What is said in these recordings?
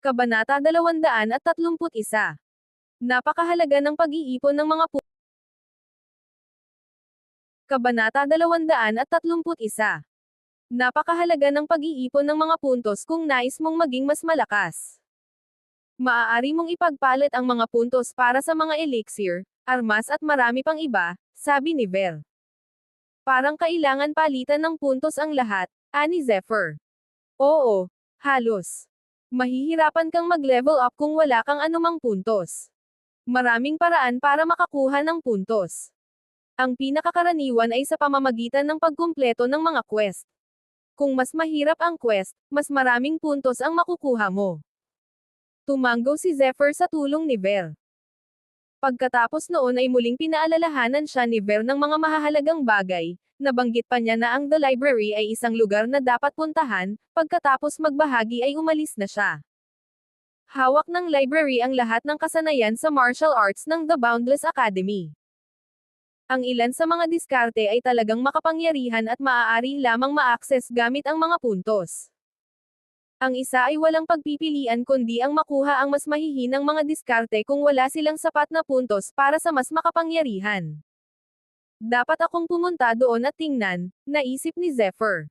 Kabanata 231. Napakahalaga ng pag-iipon ng mga puntos. Kabanata 231. Napakahalaga ng pag-iipon ng mga puntos kung nais mong maging mas malakas. Maaari mong ipagpalit ang mga puntos para sa mga elixir, armas at marami pang iba, sabi ni Ver. Parang kailangan palitan ng puntos ang lahat, ani Zephyr. Oo, halos. Mahihirapan kang mag-level up kung wala kang anumang puntos. Maraming paraan para makakuha ng puntos. Ang pinakakaraniwan ay sa pamamagitan ng pagkumpleto ng mga quest. Kung mas mahirap ang quest, mas maraming puntos ang makukuha mo. Tumango si Zephyr sa tulong ni Ver. Pagkatapos noon ay muling pinaalalahanan siya ni Ver ng mga mahahalagang bagay. Nabanggit pa niya na ang The Library ay isang lugar na dapat puntahan, pagkatapos magbahagi ay umalis na siya. Hawak ng library ang lahat ng kasanayan sa martial arts ng The Boundless Academy. Ang ilan sa mga diskarte ay talagang makapangyarihan at maaari lamang ma-access gamit ang mga puntos. Ang isa ay walang pagpipilian kundi ang makuha ang mas mahihinang mga diskarte kung wala silang sapat na puntos para sa mas makapangyarihan. Dapat akong pumunta doon at tingnan, naisip ni Zephyr.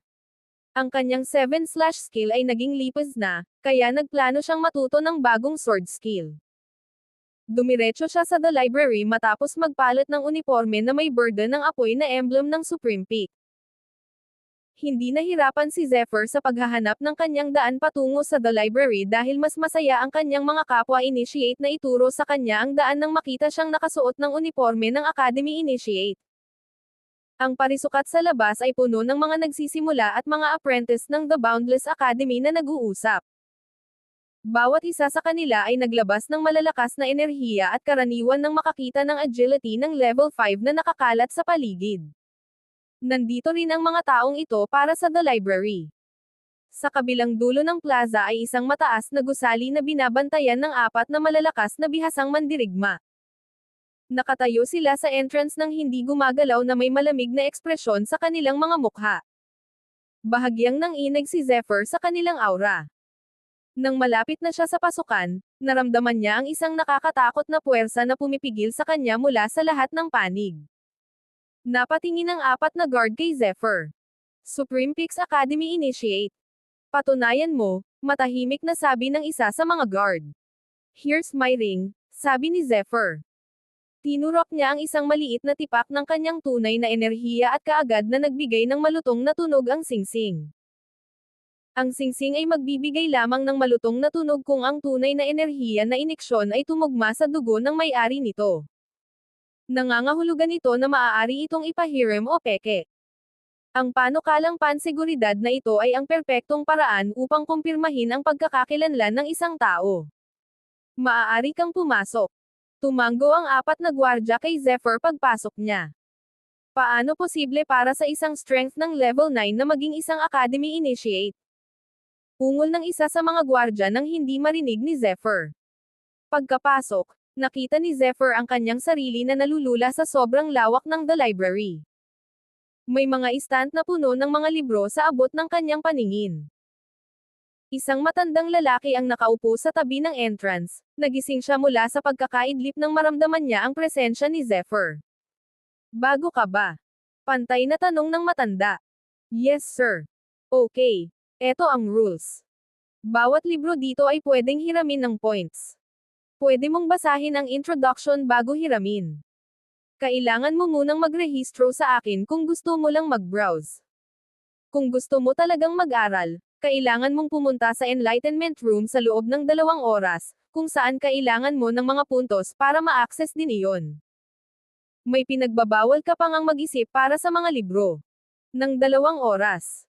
Ang kanyang 7/ skill ay naging lipas na, kaya nagplano siyang matuto ng bagong sword skill. Dumiretso siya sa The Library matapos magpalit ng uniforme na may burden ng apoy na emblem ng Supreme Peak. Hindi nahirapan si Zephyr sa paghahanap ng kanyang daan patungo sa The Library dahil mas masaya ang kanyang mga kapwa initiate na ituro sa kanya ang daan nang makita siyang nakasuot ng uniforme ng Academy Initiate. Ang parisukat sa labas ay puno ng mga nagsisimula at mga apprentice ng The Boundless Academy na nag-uusap. Bawat isa sa kanila ay naglabas ng malalakas na enerhiya at karaniwan ng makakita ng agility ng level 5 na nakakalat sa paligid. Nandito rin ang mga taong ito para sa The Library. Sa kabilang dulo ng plaza ay isang mataas na gusali na binabantayan ng 4 na malalakas na bihasang mandirigma. Nakatayo sila sa entrance ng hindi gumagalaw na may malamig na ekspresyon sa kanilang mga mukha. Bahagyang nanginig si Zephyr sa kanilang aura. Nang malapit na siya sa pasukan, naramdaman niya ang isang nakakatakot na puwersa na pumipigil sa kanya mula sa lahat ng panig. Napatingin ang 4 na guard kay Zephyr. Supreme Peaks Academy Initiate. Patunayan mo, matahimik na sabi ng isa sa mga guard. Here's my ring, sabi ni Zephyr. Tinurok niya ang isang maliit na tipak ng kanyang tunay na enerhiya at kaagad na nagbigay ng malutong na tunog ang singsing. Ang singsing ay magbibigay lamang ng malutong na tunog kung ang tunay na enerhiya na iniksyon ay tumugma sa dugo ng may-ari nito. Nangangahulugan ito na maaari itong ipahiram o peke. Ang panukalang pansiguridad na ito ay ang perpektong paraan upang kumpirmahin ang pagkakakilanlan ng isang tao. Maaari kang pumasok. Tumango ang 4 na gwardya kay Zephyr pagpasok niya. Paano posible para sa isang strength ng level 9 na maging isang Academy Initiate? Ungol ng isa sa mga gwardya nang hindi marinig ni Zephyr. Pagkapasok, nakita ni Zephyr ang kanyang sarili na nalulula sa sobrang lawak ng The Library. May mga istant na puno ng mga libro sa abot ng kanyang paningin. Isang matandang lalaki ang nakaupo sa tabi ng entrance. Nagising siya mula sa pagkakaidlip nang maramdaman niya ang presensya ni Zephyr. Bago ka ba? Pantay na tanong ng matanda. Yes sir. Okay. Eto ang rules. Bawat libro dito ay pwedeng hiramin ng points. Pwede mong basahin ang introduction bago hiramin. Kailangan mo munang magrehistro sa akin kung gusto mo lang mag-browse. Kung gusto mo talagang mag-aral, kailangan mong pumunta sa Enlightenment Room sa loob ng 2 oras, kung saan kailangan mo ng mga puntos para ma-access din iyon. May pinagbabawal ka pang ang mag-isip para sa mga libro. Ng 2 oras.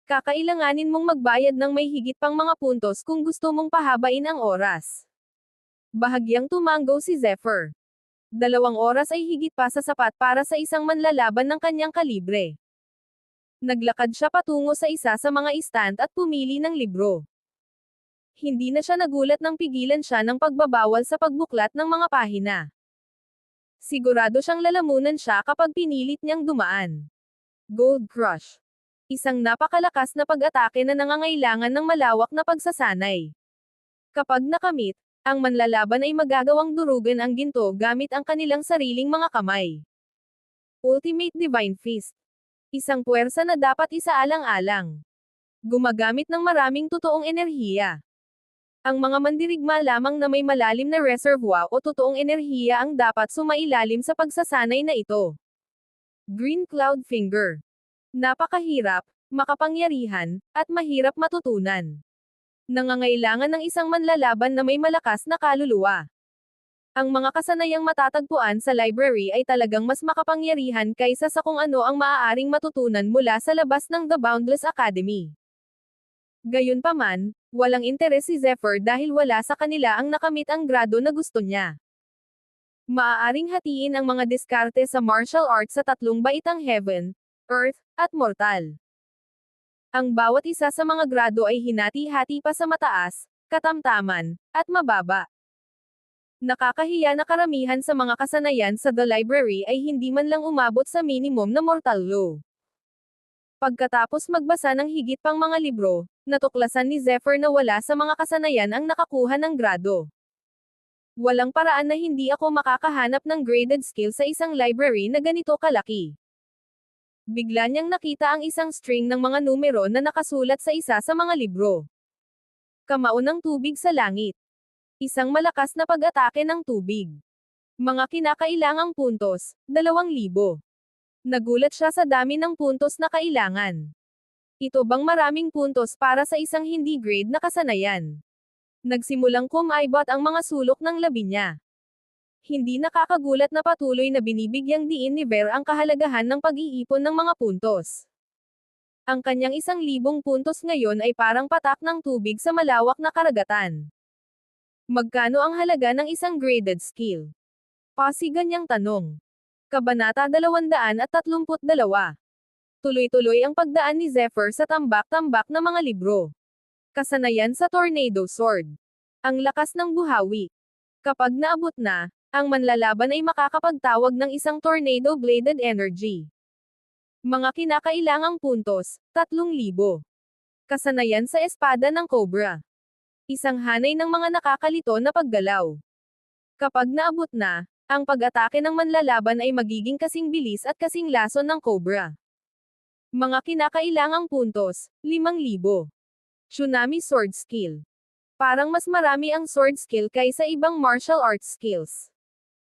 Kakailanganin mong magbayad ng may higit pang mga puntos kung gusto mong pahabain ang oras. Bahagyang tumango si Zephyr. 2 oras ay higit pa sa sapat para sa isang manlalaban ng kanyang kalibre. Naglakad siya patungo sa isa sa mga stand at pumili ng libro. Hindi na siya nagulat nang pigilan siya ng pagbabawal sa pagbuklat ng mga pahina. Sigurado siyang lalamunan siya kapag pinilit niyang dumaan. Gold Crush. Isang napakalakas na pag-atake na nangangailangan ng malawak na pagsasanay. Kapag nakamit, ang manlalaban ay magagawang durugan ang ginto gamit ang kanilang sariling mga kamay. Ultimate Divine Fist. Isang puwersa na dapat isaalang-alang. Gumagamit ng maraming totoong enerhiya. Ang mga mandirigma lamang na may malalim na reservoir o totoong enerhiya ang dapat sumailalim sa pagsasanay na ito. Green Cloud Finger. Napakahirap, makapangyarihan, at mahirap matutunan. Nangangailangan ng isang manlalaban na may malakas na kaluluwa. Ang mga kasanayang matatagpuan sa library ay talagang mas makapangyarihan kaysa sa kung ano ang maaaring matutunan mula sa labas ng The Boundless Academy. Gayunpaman, walang interes si Zephyr dahil wala sa kanila ang nakamit ang grado na gusto niya. Maaaring hatiin ang mga diskarte sa martial arts sa tatlong baitang Heaven, Earth, at Mortal. Ang bawat isa sa mga grado ay hinati-hati pa sa mataas, katamtaman, at mababa. Nakakahiya na karamihan sa mga kasanayan sa The Library ay hindi man lang umabot sa minimum na mortal law. Pagkatapos magbasa ng higit pang mga libro, natuklasan ni Zephyr na wala sa mga kasanayan ang nakakuha ng grado. Walang paraan na hindi ako makakahanap ng graded skill sa isang library na ganito kalaki. Bigla niyang nakita ang isang string ng mga numero na nakasulat sa isa sa mga libro. Kamao ng tubig sa langit. Isang malakas na pag-atake ng tubig. Mga kinakailangang puntos, 2,000. Nagulat siya sa dami ng puntos na kailangan. Ito bang maraming puntos para sa isang hindi grade na kasanayan? Nagsimulang kumaibot ang mga sulok ng labi niya. Hindi nakakagulat na patuloy na binibigyang diin ni Ver ang kahalagahan ng pag-iipon ng mga puntos. Ang kanyang 1,000 puntos ngayon ay parang patak ng tubig sa malawak na karagatan. Magkano ang halaga ng isang graded skill? Pasigan niyang tanong. Kabanata 232. Tuloy-tuloy ang pagdaan ni Zephyr sa tambak-tambak na mga libro. Kasanayan sa Tornado Sword. Ang lakas ng buhawi. Kapag naabot na, ang manlalaban ay makakapagtawag ng isang tornado-bladed energy. Mga kinakailangang puntos, 3,000. Kasanayan sa espada ng Cobra. Isang hanay ng mga nakakalito na paggalaw. Kapag naabot na, ang pag-atake ng manlalaban ay magiging kasing bilis at kasing lason ng Cobra. Mga kinakailangang puntos, 5,000. Tsunami Sword Skill. Parang mas marami ang sword skill kaysa ibang martial arts skills.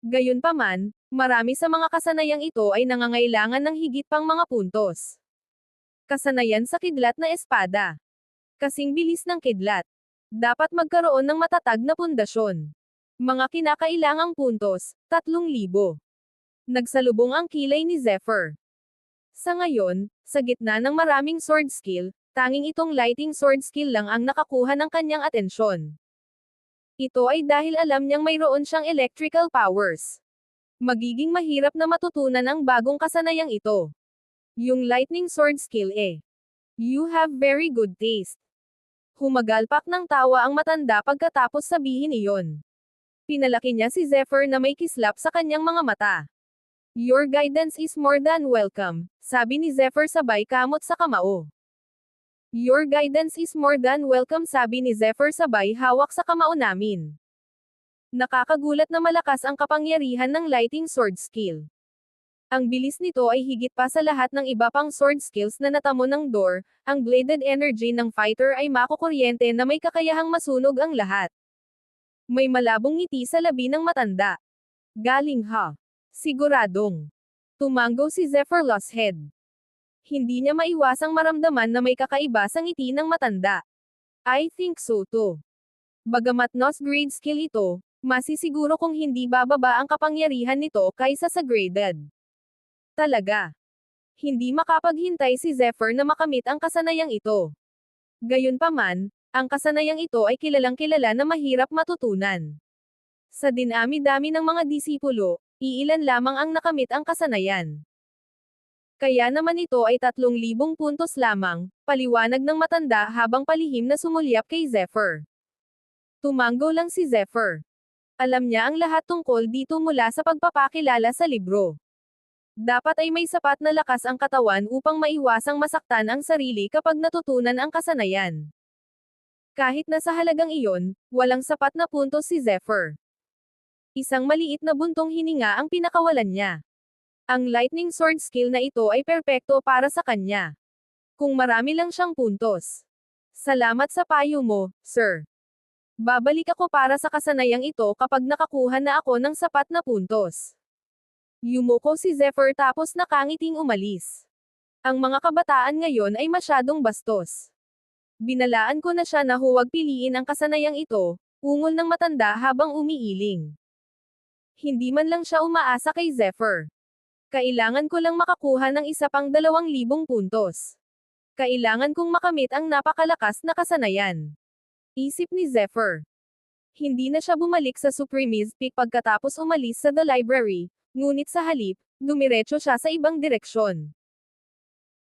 Gayunpaman, marami sa mga kasanayang ito ay nangangailangan ng higit pang mga puntos. Kasanayan sa kidlat na espada. Kasing bilis ng kidlat. Dapat magkaroon ng matatag na pundasyon. Mga kinakailangang puntos, 3,000. Nagsalubong ang kilay ni Zephyr. Sa ngayon, sa gitna ng maraming sword skill, tanging itong lighting sword skill lang ang nakakuha ng kanyang atensyon. Ito ay dahil alam niyang mayroon siyang electrical powers. Magiging mahirap na matutunan ang bagong kasanayang ito. Yung lightning sword skill eh. You have very good taste. Humagalpak ng tawa ang matanda pagkatapos sabihin iyon. Pinalaki niya si Zephyr na may kislap sa kanyang mga mata. Your guidance is more than welcome, sabi ni Zephyr sabay kamot sa kamao. Your guidance is more than welcome, sabi ni Zephyr sabay hawak sa kamao namin. Nakakagulat na malakas ang kapangyarihan ng lighting sword skill. Ang bilis nito ay higit pa sa lahat ng iba pang sword skills na natamo ng Door, ang bladed energy ng fighter ay makukuryente na may kakayahang masunog ang lahat. May malabong ngiti sa labi ng matanda. Galing ha. Siguradong. Tumango si Zephyr Losshead. Hindi niya maiwasang maramdaman na may kakaiba sa ngiti ng matanda. I think so too. Bagamat NOS grade skill ito, masisiguro kung hindi bababa ang kapangyarihan nito kaysa sa graded. Talaga. Hindi makapaghintay si Zephyr na makamit ang kasanayang ito. Gayunpaman, ang kasanayang ito ay kilalang-kilala na mahirap matutunan. Sa dinami-dami ng mga disipulo, iilan lamang ang nakamit ang kasanayan. Kaya naman ito ay 3,000 puntos lamang, paliwanag ng matanda habang palihim na sumulyap kay Zephyr. Tumango lang si Zephyr. Alam niya ang lahat tungkol dito mula sa pagpapakilala sa libro. Dapat ay may sapat na lakas ang katawan upang maiwasang masaktan ang sarili kapag natutunan ang kasanayan. Kahit na sa halagang iyon, walang sapat na puntos si Zephyr. Isang maliit na buntong hininga ang pinakawalan niya. Ang lightning sword skill na ito ay perpekto para sa kanya. Kung marami lang siyang puntos. Salamat sa payo mo, sir. Babalik ako para sa kasanayang ito kapag nakakuha na ako ng sapat na puntos. Yumuko si Zephyr tapos nakangiting umalis. Ang mga kabataan ngayon ay masyadong bastos. Binalaan ko na siya na huwag piliin ang kasanayang ito, ungol ng matanda habang umiiling. Hindi man lang siya umaasa kay Zephyr. Kailangan ko lang makakuha ng isa pang 2,000 puntos. Kailangan kong makamit ang napakalakas na kasanayan. Isip ni Zephyr. Hindi na siya bumalik sa Supremist Peak pagkatapos umalis sa The Library, ngunit sa halip, dumiretso siya sa ibang direksyon.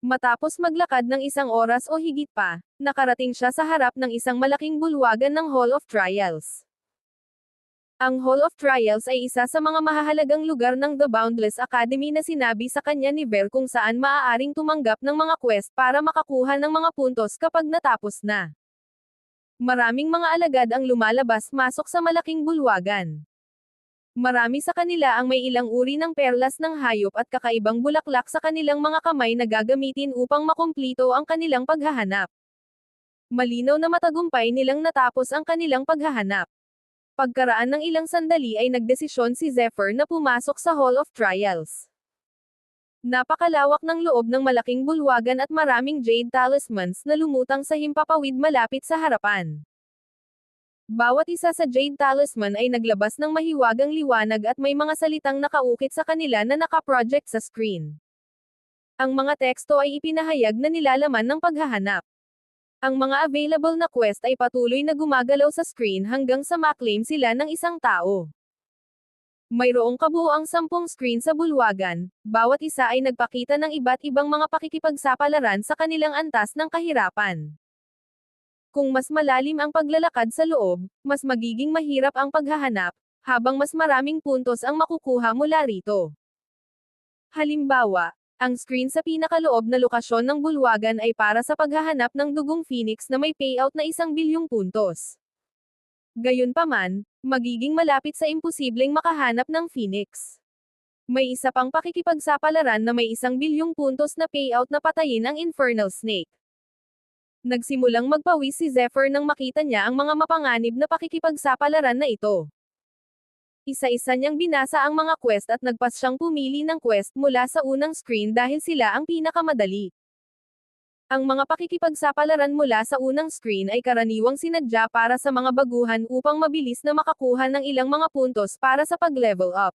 Matapos maglakad ng 1 oras o higit pa, nakarating siya sa harap ng isang malaking bulwagan ng Hall of Trials. Ang Hall of Trials ay isa sa mga mahahalagang lugar ng The Boundless Academy na sinabi sa kanya ni Ver kung saan maaaring tumanggap ng mga quest para makakuha ng mga puntos kapag natapos na. Maraming mga alagad ang lumalabas-masok sa malaking bulwagan. Marami sa kanila ang may ilang uri ng perlas ng hayop at kakaibang bulaklak sa kanilang mga kamay na gagamitin upang makumplito ang kanilang paghahanap. Malinaw na matagumpay nilang natapos ang kanilang paghahanap. Pagkaraan ng ilang sandali ay nagdesisyon si Zephyr na pumasok sa Hall of Trials. Napakalawak ng loob ng malaking bulwagan at maraming jade talismans na lumutang sa himpapawid malapit sa harapan. Bawat isa sa jade talisman ay naglabas ng mahiwagang liwanag at may mga salitang nakaukit sa kanila na nakaproject sa screen. Ang mga teksto ay ipinahayag na nilalaman ng paghahanap. Ang mga available na quest ay patuloy na gumagalaw sa screen hanggang sa maklaim sila ng isang tao. Mayroong kabuuang 10 screen sa bulwagan, bawat isa ay nagpakita ng iba't ibang mga pakikipagsapalaran sa kanilang antas ng kahirapan. Kung mas malalim ang paglalakad sa loob, mas magiging mahirap ang paghahanap, habang mas maraming puntos ang makukuha mula rito. Halimbawa, ang screen sa pinakaloob na lokasyon ng bulwagan ay para sa paghahanap ng dugong phoenix na may payout na 1,000,000 puntos. Gayunpaman, magiging malapit sa imposibleng makahanap ng phoenix. May isa pang pakikipagsapalaran na may 1,000,000,000 puntos na payout na patayin ang infernal snake. Nagsimulang magpawis si Zephyr nang makita niya ang mga mapanganib na pakikipagsapalaran na ito. Isa-isa niyang binasa ang mga quest at nagpas siyang pumili ng quest mula sa unang screen dahil sila ang pinakamadali. Ang mga pakikipagsapalaran mula sa unang screen ay karaniwang sinadya para sa mga baguhan upang mabilis na makakuha ng ilang mga puntos para sa pag-level up.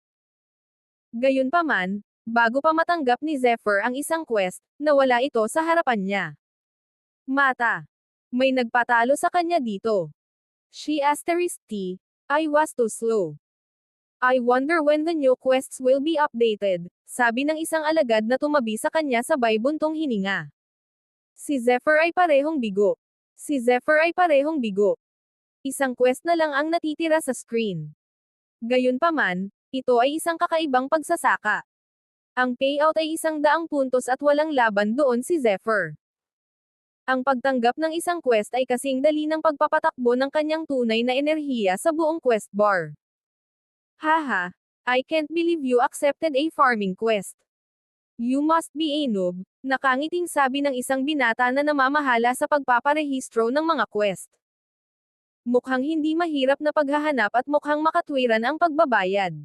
Gayunpaman, bago pa matanggap ni Zephyr ang isang quest, nawala ito sa harapan niya. Mata. May nagpatalo sa kanya dito. She asterisk T. I was too slow. I wonder when the new quests will be updated, sabi ng isang alagad na tumabi sa kanya sabay buntong hininga. Si Zephyr ay parehong bigo. Isang quest na lang ang natitira sa screen. Gayunpaman, ito ay isang kakaibang pagsasaka. Ang payout ay 100 puntos at walang laban doon si Zephyr. Ang pagtanggap ng isang quest ay kasing dali ng pagpapatakbo ng kanyang tunay na enerhiya sa buong quest bar. Haha, I can't believe you accepted a farming quest. You must be a noob, nakangiting sabi ng isang binata na namamahala sa pagpaparehistro ng mga quest. Mukhang hindi mahirap na paghahanap at mukhang makatwiran ang pagbabayad.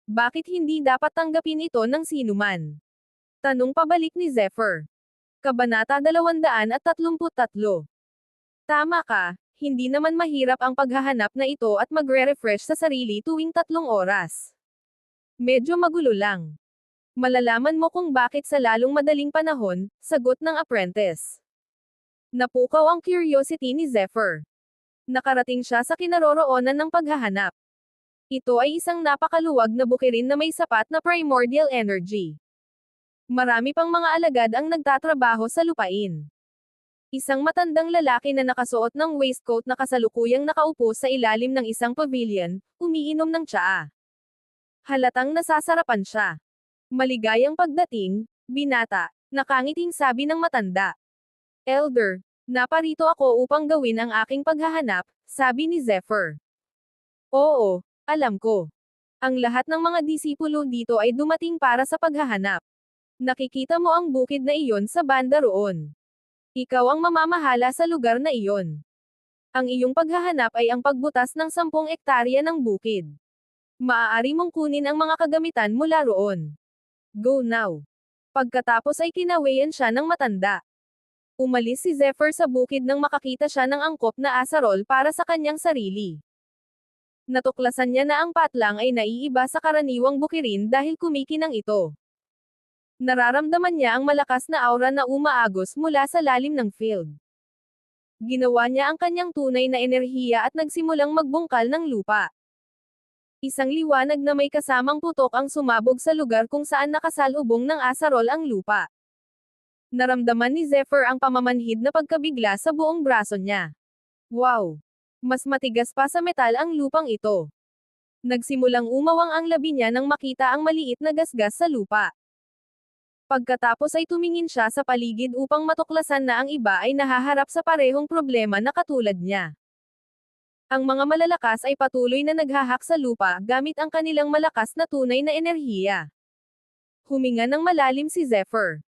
Bakit hindi dapat tanggapin ito ng sinuman? Tanong pabalik ni Zephyr. Kabanata 233. Tama ka, hindi naman mahirap ang paghahanap na ito at magre-refresh sa sarili tuwing 3 oras. Medyo magulo lang. Malalaman mo kung bakit sa lalong madaling panahon, sagot ng apprentice. Napukaw ang curiosity ni Zephyr. Nakarating siya sa kinaroroonan ng paghahanap. Ito ay isang napakaluwag na bukirin na may sapat na primordial energy. Marami pang mga alagad ang nagtatrabaho sa lupain. Isang matandang lalaki na nakasuot ng waistcoat na kasalukuyang nakaupo sa ilalim ng isang pavilion, umiinom ng tsaa. Halatang nasasarapan siya. Maligayang pagdating, binata, nakangiting sabi ng matanda. Elder, Naparito ako upang gawin ang aking paghahanap, sabi ni Zephyr. Oo, alam ko. Ang lahat ng mga disipulo dito ay dumating para sa paghahanap. Nakikita mo ang bukid na iyon sa banda roon. Ikaw ang mamamahala sa lugar na iyon. Ang iyong paghahanap ay ang pagbutas ng 10 ektarya ng bukid. Maaari mong kunin ang mga kagamitan mula roon. Go now. Pagkatapos ay kinawayan siya ng matanda. Umalis si Zephyr sa bukid nang makakita siya ng angkop na asarol para sa kanyang sarili. Natuklasan niya na ang patlang ay naiiba sa karaniwang bukirin dahil kumikinang ito. Nararamdaman niya ang malakas na aura na umaagos mula sa lalim ng field. Ginawa niya ang kanyang tunay na enerhiya at nagsimulang magbungkal ng lupa. Isang liwanag na may kasamang putok ang sumabog sa lugar kung saan nakasalubong ng asarol ang lupa. Naramdaman ni Zephyr ang pamamanhid na pagkabigla sa buong braso niya. Wow! Mas matigas pa sa metal ang lupang ito. Nagsimulang umawang ang labi niya nang makita ang maliit na gasgas sa lupa. Pagkatapos ay tumingin siya sa paligid upang matuklasan na ang iba ay nahaharap sa parehong problema na katulad niya. Ang mga malalakas ay patuloy na naghahak sa lupa gamit ang kanilang malakas na tunay na enerhiya. Huminga ng malalim si Zephyr.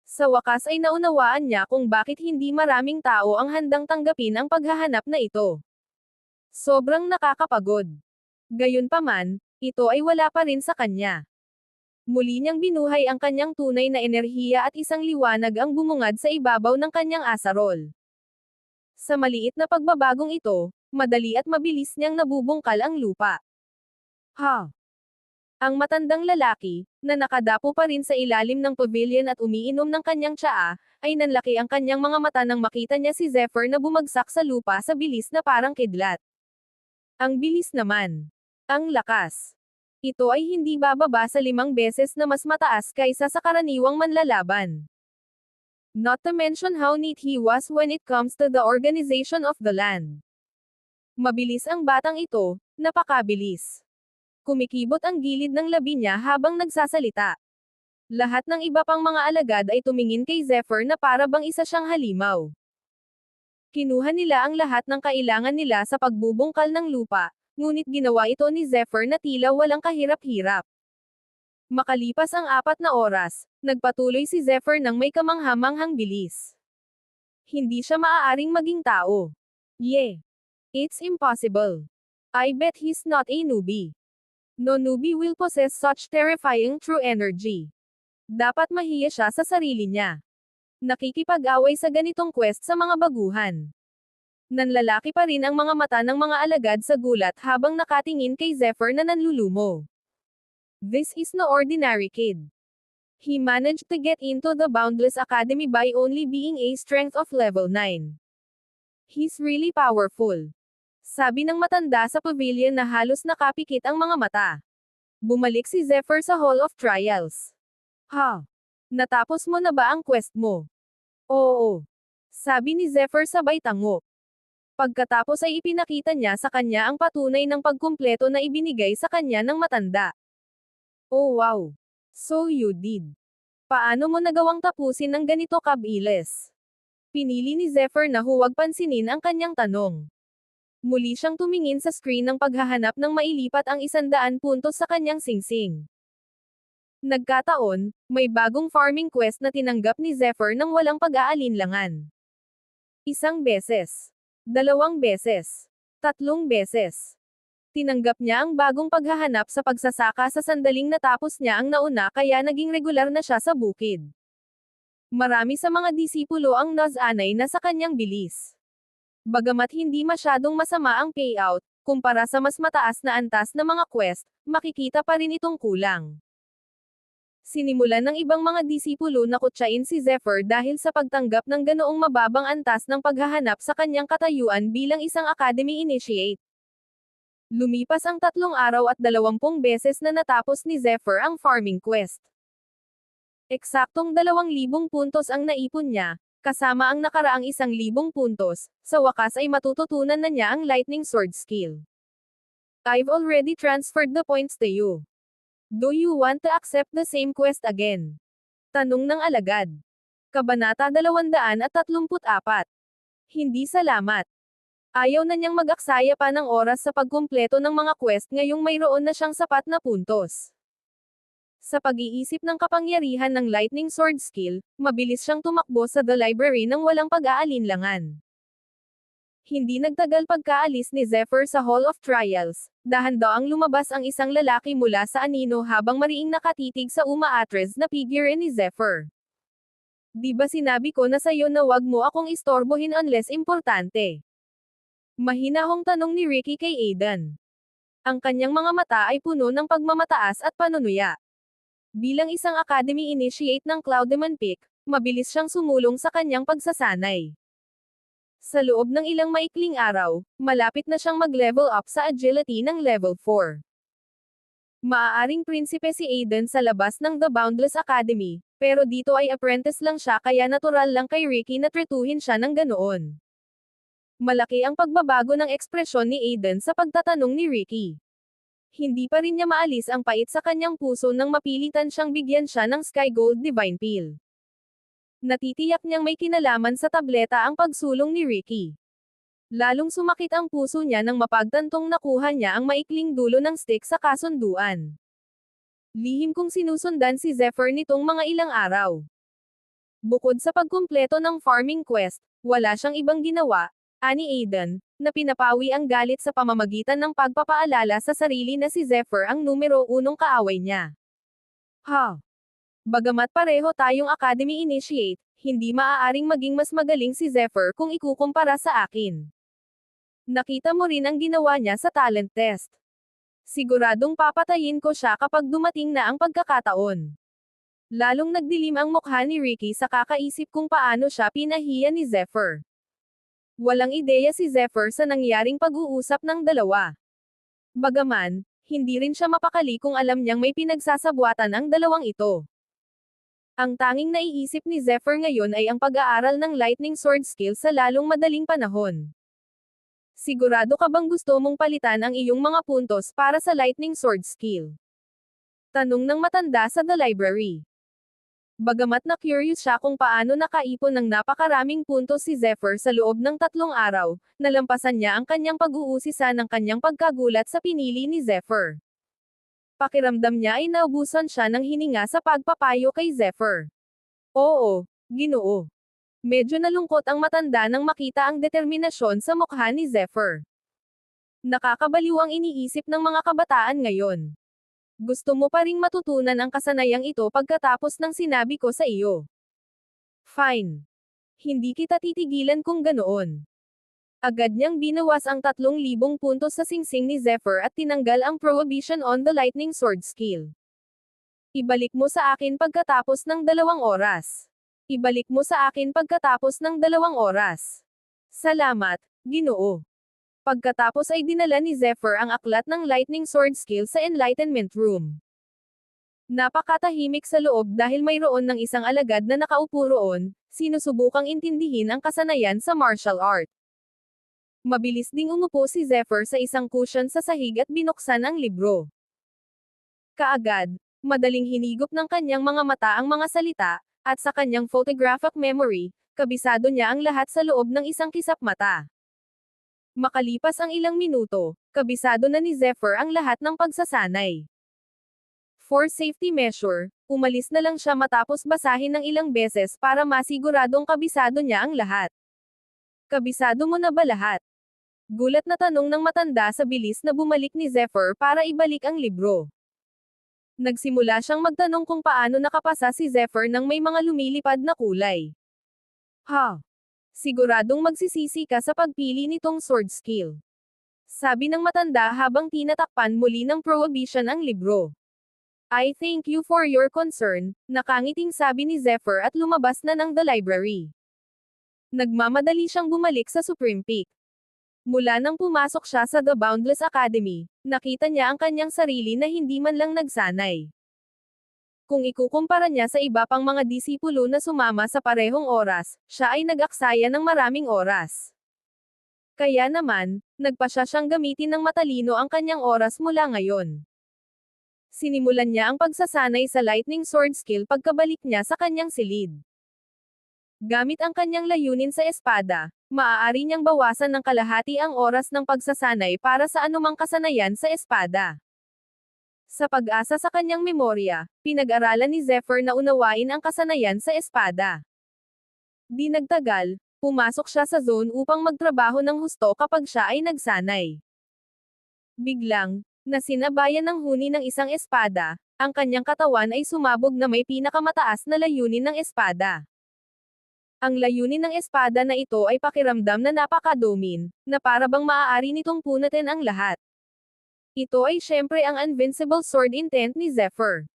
Sa wakas ay naunawaan niya kung bakit hindi maraming tao ang handang tanggapin ang paghahanap na ito. Sobrang nakakapagod. Gayunpaman, ito ay wala pa rin sa kanya. Muli niyang binuhay ang kanyang tunay na enerhiya at isang liwanag ang bumungad sa ibabaw ng kanyang asarol. Sa maliit na pagbabagong ito, madali at mabilis niyang nabubungkal ang lupa. Ha! Ang matandang lalaki, na nakadapo pa rin sa ilalim ng pavilion at umiinom ng kanyang tsaa, ay nanlaki ang kanyang mga mata nang makita niya si Zephyr na bumagsak sa lupa sa bilis na parang kidlat. Ang bilis naman. Ang lakas. Ito ay hindi bababa sa 5 beses na mas mataas kaysa sa karaniwang manlalaban. Not to mention how neat he was when it comes to the organization of the land. Mabilis ang batang ito, napakabilis. Kumikibot ang gilid ng labi niya habang nagsasalita. Lahat ng iba pang mga alagad ay tumingin kay Zephyr na para bang isa siyang halimaw. Kinuha nila ang lahat ng kailangan nila sa pagbubungkal ng lupa, ngunit ginawa ito ni Zephyr na tila walang kahirap-hirap. Makalipas ang 4 na oras, nagpatuloy si Zephyr ng may kamanghamanghang bilis. Hindi siya maaaring maging tao. Yeah. It's impossible. I bet he's not a newbie. No newbie will possess such terrifying true energy. Dapat mahiya siya sa sarili niya. Nakikipag-away sa ganitong quest sa mga baguhan. Nanlalaki pa rin ang mga mata ng mga alagad sa gulat habang nakatingin kay Zephyr na nanlulumo. This is no ordinary kid. He managed to get into the Boundless Academy by only being a strength of level 9. He's really powerful. Sabi ng matanda sa pavilion na halos nakapikit ang mga mata. Bumalik si Zephyr sa Hall of Trials. Ha? Natapos mo na ba ang quest mo? Oo. Sabi ni Zephyr sabay tango. Pagkatapos ay ipinakita niya sa kanya ang patunay ng pagkumpleto na ibinigay sa kanya ng matanda. Oh wow. So you did. Paano mo nagawang tapusin ng ganito kabilis? Pinili ni Zephyr na huwag pansinin ang kanyang tanong. Muli siyang tumingin sa screen ng paghahanap ng mailipat ang 100 puntos sa kanyang singsing. Nagkataon, may bagong farming quest na tinanggap ni Zephyr nang walang pag-aalinlangan. 1 beses. 2 beses. 3 beses. Tinanggap niya ang bagong paghahanap sa pagsasaka sa sandaling natapos niya ang nauna kaya naging regular na siya sa bukid. Marami sa mga disipulo ang nasanay na sa kanyang bilis. Bagamat hindi masyadong masama ang payout, kumpara sa mas mataas na antas na mga quest, makikita pa rin itong kulang. Sinimulan ng ibang mga disipulo na kutsain si Zephyr dahil sa pagtanggap ng ganoong mababang antas ng paghahanap sa kanyang katayuan bilang isang academy initiate. Lumipas ang 3 araw at 20 beses na natapos ni Zephyr ang farming quest. Eksaktong 2,000 puntos ang naipon niya, kasama ang nakaraang 1,000 puntos, sa wakas ay matututunan na niya ang lightning sword skill. I've already transferred the points to you. Do you want to accept the same quest again? Tanong ng alagad. Kabanata 234. Hindi salamat. Ayaw na niyang mag-aksaya pa ng oras sa pagkumpleto ng mga quest ngayong mayroon na siyang sapat na puntos. Sa pag-iisip ng kapangyarihan ng Lightning Sword skill, mabilis siyang tumakbo sa The Library nang walang pag-aalinlangan. Hindi nagtagal pagkaalis ni Zephyr sa Hall of Trials, dahan-daang lumabas ang isang lalaki mula sa anino habang mariing nakatitig sa umaatres na figure ni Zephyr. Di ba sinabi ko na sa'yo na wag mo akong istorbohin unless importante? Mahinahong tanong ni Ricky kay Aiden. Ang kanyang mga mata ay puno ng pagmamataas at panunuya. Bilang isang academy initiate ng Cloudemon Peak, mabilis siyang sumulong sa kanyang pagsasanay. Sa loob ng ilang maikling araw, malapit na siyang mag-level up sa agility ng level 4. Maaaring prinsipe si Aiden sa labas ng The Boundless Academy, pero dito ay apprentice lang siya kaya natural lang kay Ricky na tretuhin siya ng ganoon. Malaki ang pagbabago ng ekspresyon ni Aiden sa pagtatanong ni Ricky. Hindi pa rin niya maalis ang pait sa kanyang puso nang mapilitan siyang bigyan siya ng Sky Gold Divine Pill. Natitiyak niyang may kinalaman sa tableta ang pagsulong ni Ricky. Lalong sumakit ang puso niya nang mapagtantong nakuha niya ang maikling dulo ng stick sa kasunduan. Lihim kong sinusundan si Zephyr nitong mga ilang araw. Bukod sa pagkumpleto ng farming quest, wala siyang ibang ginawa, ani Aiden, na pinapawi ang galit sa pamamagitan ng pagpapaalala sa sarili na si Zephyr ang numero 1 kaaway niya. Bagamat pareho tayong Academy Initiate, hindi maaaring maging mas magaling si Zephyr kung ikukumpara sa akin. Nakita mo rin ang ginawa niya sa talent test. Siguradong papatayin ko siya kapag dumating na ang pagkakataon. Lalong nagdilim ang mukha ni Ricky sa kakaisip kung paano siya pinahiya ni Zephyr. Walang ideya si Zephyr sa nangyaring pag-uusap ng dalawa. Bagaman, hindi rin siya mapakali kung alam niyang may pinagsasabuatan ang dalawang ito. Ang tanging naiisip ni Zephyr ngayon ay ang pag-aaral ng Lightning Sword skill sa lalong madaling panahon. Sigurado ka bang gusto mong palitan ang iyong mga puntos para sa Lightning Sword skill? Tanong ng matanda sa The Library. Bagamat na curious siya kung paano nakaipon ng napakaraming puntos si Zephyr sa loob ng 3 araw, nalampasan niya ang kanyang pag-uusisa ng kanyang pagkagulat sa pinili ni Zephyr. Pakiramdam niya ay naubusan siya ng hininga sa pagpapayo kay Zephyr. Oo, Ginoo. Medyo nalungkot ang matanda nang makita ang determinasyon sa mukha ni Zephyr. Nakakabaliw ang iniisip ng mga kabataan ngayon. Gusto mo pa ring matutunan ang kasanayang ito pagkatapos ng sinabi ko sa iyo. Fine. Hindi kita titigilan kung ganoon. Agad niyang binawas ang 3,000 puntos sa singsing ni Zephyr at tinanggal ang prohibition on the Lightning Sword skill. Ibalik mo sa akin pagkatapos ng 2 oras. Ibalik mo sa akin pagkatapos ng 2 oras. Salamat, Ginoo. Pagkatapos ay dinala ni Zephyr ang aklat ng Lightning Sword skill sa Enlightenment Room. Napakatahimik sa loob dahil mayroon ng isang alagad na nakaupo roon, sinusubukang intindihin ang kasanayan sa martial art. Mabilis ding umupo si Zephyr sa isang cushion sa sahig at binuksan ang libro. Kaagad, madaling hinigop ng kanyang mga mata ang mga salita, at sa kanyang photographic memory, kabisado niya ang lahat sa loob ng isang kisap mata. Makalipas ang ilang minuto, kabisado na ni Zephyr ang lahat ng pagsasanay. For safety measure, umalis na lang siya matapos basahin ng ilang beses para masiguradong kabisado niya ang lahat. Kabisado mo na ba lahat? Gulat na tanong ng matanda sa bilis na bumalik ni Zephyr para ibalik ang libro. Nagsimula siyang magtanong kung paano nakapasa si Zephyr nang may mga lumilipad na kulay. Siguradong magsisisi ka sa pagpili nitong sword skill. Sabi ng matanda habang tinatakpan muli ng prohibition ang libro. I thank you for your concern, nakangiting sabi ni Zephyr at lumabas na ng The Library. Nagmamadali siyang bumalik sa Supreme Peak. Mula nang pumasok siya sa The Boundless Academy, nakita niya ang kanyang sarili na hindi man lang nagsanay. Kung ikukumpara niya sa iba pang mga disipulo na sumama sa parehong oras, siya ay nag-aksaya ng maraming oras. Kaya naman, nagpasya siyang gamitin ng matalino ang kanyang oras mula ngayon. Sinimulan niya ang pagsasanay sa Lightning Sword skill pagkabalik niya sa kanyang silid. Gamit ang kanyang layunin sa espada, maaari niyang bawasan ng kalahati ang oras ng pagsasanay para sa anumang kasanayan sa espada. Sa pag-asa sa kanyang memorya, pinag-aralan ni Zephyr na unawain ang kasanayan sa espada. Di nagtagal, pumasok siya sa zone upang magtrabaho ng husto kapag siya ay nagsanay. Biglang, na sinabayan ng huni ng isang espada, ang kanyang katawan ay sumabog na may pinakamataas na layunin ng espada. Ang layunin ng espada na ito ay pakiramdam na napakadomin, na para bang maaari nitong punatin ang lahat. Ito ay syempre ang Invincible Sword intent ni Zephyr.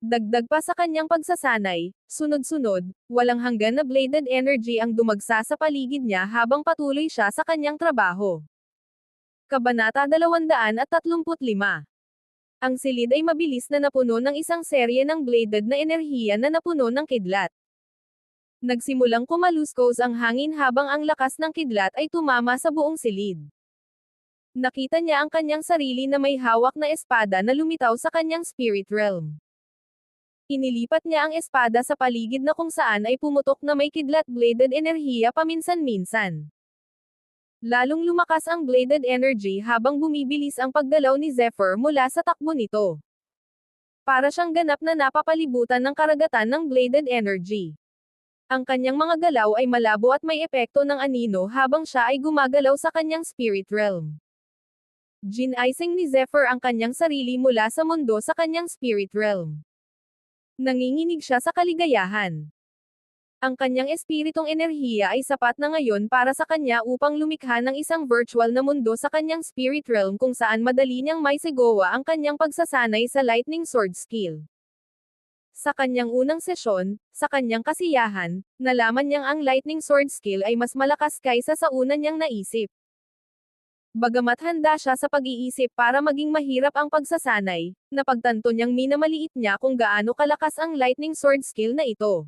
Dagdag pa sa kanyang pagsasanay, sunod-sunod, walang hanggan na bladed energy ang dumagsa sa paligid niya habang patuloy siya sa kanyang trabaho. Kabanata 235. Ang silid ay mabilis na napuno ng isang serye ng bladed na enerhiya na napuno ng kidlat. Nagsimulang kumaluskos ang hangin habang ang lakas ng kidlat ay tumama sa buong silid. Nakita niya ang kanyang sarili na may hawak na espada na lumitaw sa kanyang spirit realm. Inilipat niya ang espada sa paligid na kung saan ay pumutok na may kidlat-bladed enerhiya paminsan-minsan. Lalong lumakas ang bladed energy habang bumibilis ang paggalaw ni Zephyr mula sa takbo nito. Para siyang ganap na napapalibutan ng karagatan ng bladed energy. Ang kanyang mga galaw ay malabo at may epekto ng anino habang siya ay gumagalaw sa kanyang spirit realm. Ginaising ni Zephyr ang kanyang sarili mula sa mundo sa kanyang spirit realm. Nanginginig siya sa kaligayahan. Ang kanyang espiritong enerhiya ay sapat na ngayon para sa kanya upang lumikha ng isang virtual na mundo sa kanyang spirit realm kung saan madali niyang maisigawa ang kanyang pagsasanay sa lightning sword skill. Sa kanyang unang sesyon, sa kanyang kasiyahan, nalaman niyang ang lightning sword skill ay mas malakas kaysa sa una niyang naisip. Bagamat handa siya sa pag-iisip para maging mahirap ang pagsasanay, napagtanto niyang minamaliit niya kung gaano kalakas ang lightning sword skill na ito.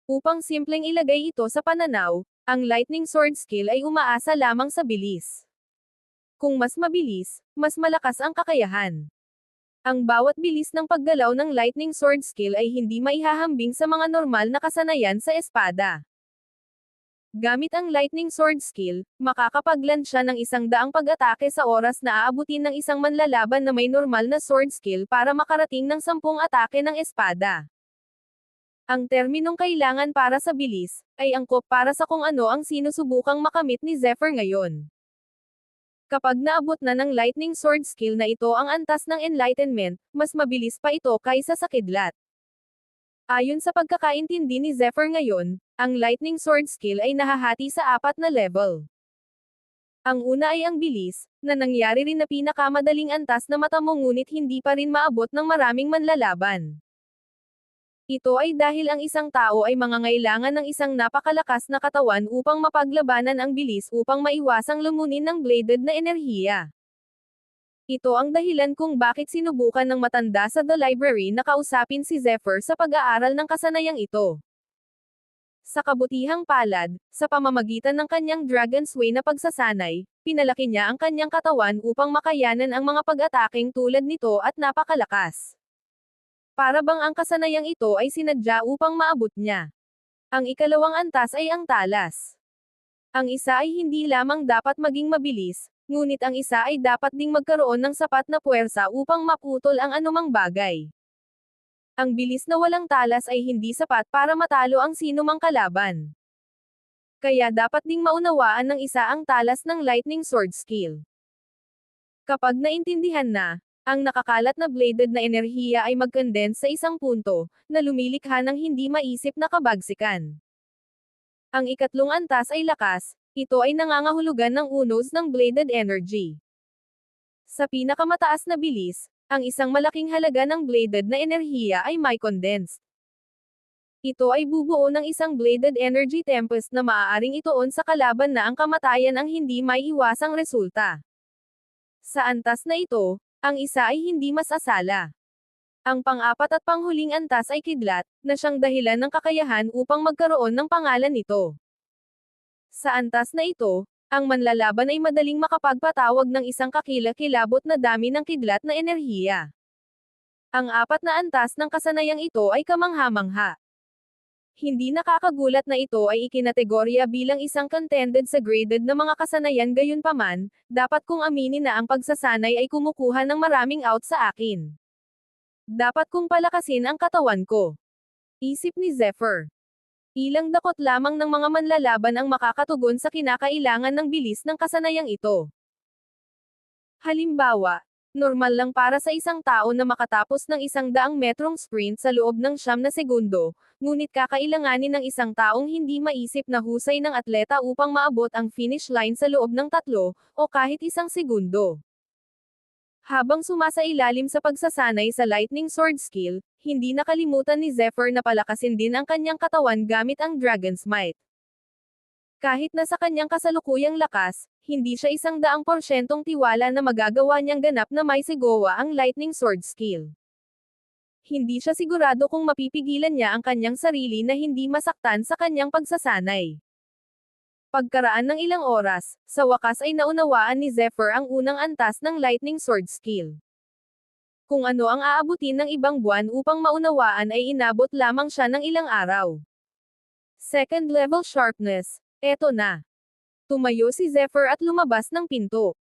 Upang simpleng ilagay ito sa pananaw, ang lightning sword skill ay umaasa lamang sa bilis. Kung mas mabilis, mas malakas ang kakayahan. Ang bawat bilis ng paggalaw ng lightning sword skill ay hindi maihahambing sa mga normal na kasanayan sa espada. Gamit ang lightning sword skill, makakapagland siya ng 100 pag-atake sa oras na aabutin ng isang manlalaban na may normal na sword skill para makarating ng 10 atake ng espada. Ang terminong kailangan para sa bilis, ay angkop para sa kung ano ang sinusubukang makamit ni Zephyr ngayon. Kapag naabot na ng lightning sword skill na ito ang antas ng enlightenment, mas mabilis pa ito kaysa sa kidlat. Ayon sa pagkakaintindi ni Zephyr ngayon, ang lightning sword skill ay nahahati sa 4 na level. Ang una ay ang bilis, na nangyari rin na pinakamadaling antas na matamo ngunit hindi pa rin maabot ng maraming manlalaban. Ito ay dahil ang isang tao ay mangangailangan ng isang napakalakas na katawan upang mapaglabanan ang bilis upang maiwasang lumunin ng bladed na enerhiya. Ito ang dahilan kung bakit sinubukan ng matanda sa The Library na kausapin si Zephyr sa pag-aaral ng kasanayang ito. Sa kabutihang palad, sa pamamagitan ng kanyang Dragon's Way na pagsasanay, pinalaki niya ang kanyang katawan upang makayanan ang mga pag-ataking tulad nito at napakalakas. Para bang ang kasanayang ito ay sinadya upang maabot niya. Ang ikalawang antas ay ang talas. Ang isa ay hindi lamang dapat maging mabilis, ngunit ang isa ay dapat ding magkaroon ng sapat na puwersa upang maputol ang anumang bagay. Ang bilis na walang talas ay hindi sapat para matalo ang sinumang kalaban. Kaya dapat ding maunawaan ng isa ang talas ng lightning sword skill. Kapag naintindihan na, ang nakakalat na bladed na enerhiya ay mag-condense sa isang punto, na lumilikha ng hindi maisip na kabagsikan. Ang ikatlong antas ay lakas, ito ay nangangahulugan ng unos ng bladed energy. Sa pinakamataas na bilis, ang isang malaking halaga ng bladed na enerhiya ay may condensed. Ito ay bubuo ng isang bladed energy tempest na maaaring ituon sa kalaban na ang kamatayan ang hindi maiiwasang resulta. Sa antas na ito, ang isa ay hindi masasala. Ang pang-apat at panghuling antas ay kidlat, na siyang dahilan ng kakayahan upang magkaroon ng pangalan nito. Sa antas na ito, ang manlalaban ay madaling makapagpatawag ng isang kakilakilabot na dami ng kidlat na enerhiya. Ang apat na antas ng kasanayang ito ay kamangha-mangha. Hindi nakakagulat na ito ay ikinategorya bilang isang contended sa graded na mga kasanayan, gayunpaman, dapat kong aminin na ang pagsasanay ay kumukuha ng maraming out sa akin. Dapat kong palakasin ang katawan ko. Isip ni Zephyr. Ilang dakot lamang ng mga manlalaban ang makakatugon sa kinakailangan ng bilis ng kasanayang ito. Halimbawa, normal lang para sa isang tao na makatapos ng 100 metrong sprint sa loob ng 9 na segundo, ngunit kakailanganin ng isang taong hindi maisip na husay ng atleta upang maabot ang finish line sa loob ng 3 o kahit 1 segundo. Habang sumasailalim sa pagsasanay sa lightning sword skill, hindi nakalimutan ni Zephyr na palakasin din ang kanyang katawan gamit ang Dragon's Might. Kahit na sa kanyang kasalukuyang lakas, hindi siya 100% tiwala na magagawa niyang ganap na may sigawa ang lightning sword skill. Hindi siya sigurado kung mapipigilan niya ang kanyang sarili na hindi masaktan sa kanyang pagsasanay. Pagkaraan ng ilang oras, sa wakas ay naunawaan ni Zephyr ang unang antas ng lightning sword skill. Kung ano ang aabutin ng ibang buwan upang maunawaan ay inabot lamang siya ng ilang araw. Second level sharpness. Eto na. Tumayo si Zephyr at lumabas ng pinto.